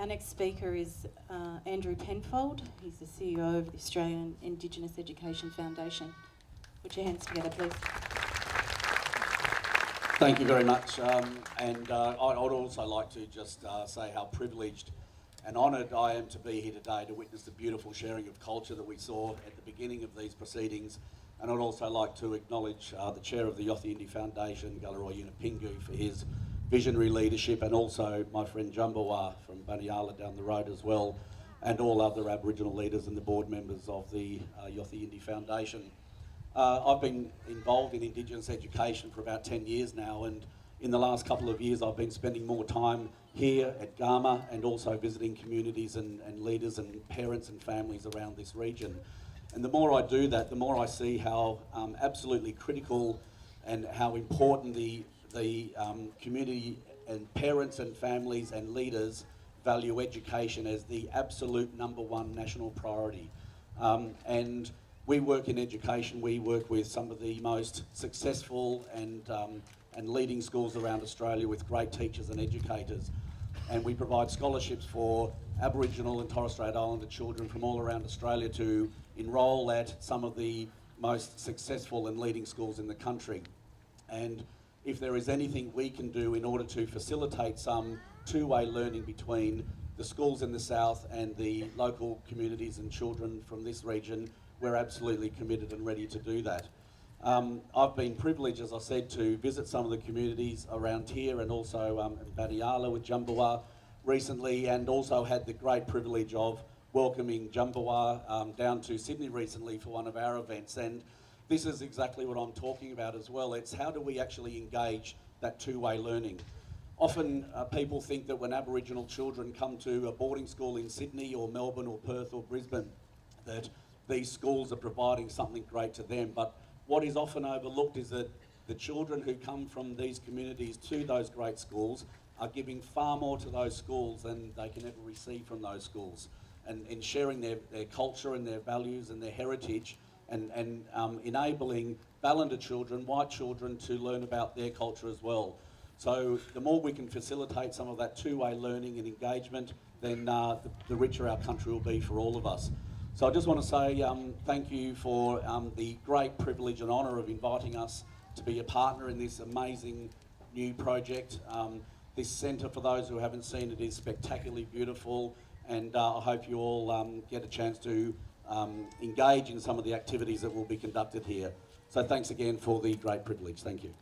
Our next speaker is Andrew Penfold. He's the CEO of the Australian Indigenous Education Foundation. Put your hands together, please. Thank you very much. I'd also like to just say how privileged and honoured I am to be here today to witness the beautiful sharing of culture that we saw at the beginning of these proceedings. And I'd also like to acknowledge the chair of the Yothu Yindi Foundation, Galarrwuy Yunupingu, for his visionary leadership, and also my friend Jumbawa from Banyala down the road as well, and all other Aboriginal leaders and the board members of the Yothu Yindi Foundation. I've been involved in Indigenous education for about 10 years now, and in the last couple of years I've been spending more time here at Garma and also visiting communities and leaders and parents and families around this region. And the more I do that, the more I see how absolutely critical and how important the community and parents and families and leaders value education as the absolute #1 national priority. And we work in education, we work with some of the most successful and leading schools around Australia with great teachers and educators. And we provide scholarships for Aboriginal and Torres Strait Islander children from all around Australia to enrol at some of the most successful and leading schools in the country. And if there is anything we can do in order to facilitate some two-way learning between the schools in the south and the local communities and children from this region, we're absolutely committed and ready to do that. I've been privileged, as I said, to visit some of the communities around here and also in Banyala with Jumbawa recently, and also had the great privilege of welcoming Jumbawa down to Sydney recently for one of our events. And this is exactly what I'm talking about as well. It's how do we actually engage that two-way learning. Often people think that when Aboriginal children come to a boarding school in Sydney or Melbourne or Perth or Brisbane, that these schools are providing something great to them. But what is often overlooked is that the children who come from these communities to those great schools are giving far more to those schools than they can ever receive from those schools. And in sharing their culture and their values and their heritage, and enabling Ballanda children, white children, to learn about their culture as well. So the more we can facilitate some of that two-way learning and engagement, then the richer our country will be for all of us. So I just want to say thank you for the great privilege and honour of inviting us to be a partner in this amazing new project. This centre, for those who haven't seen it, is spectacularly beautiful, and I hope you all get a chance to engage in some of the activities that will be conducted here. So thanks again for the great privilege. Thank you.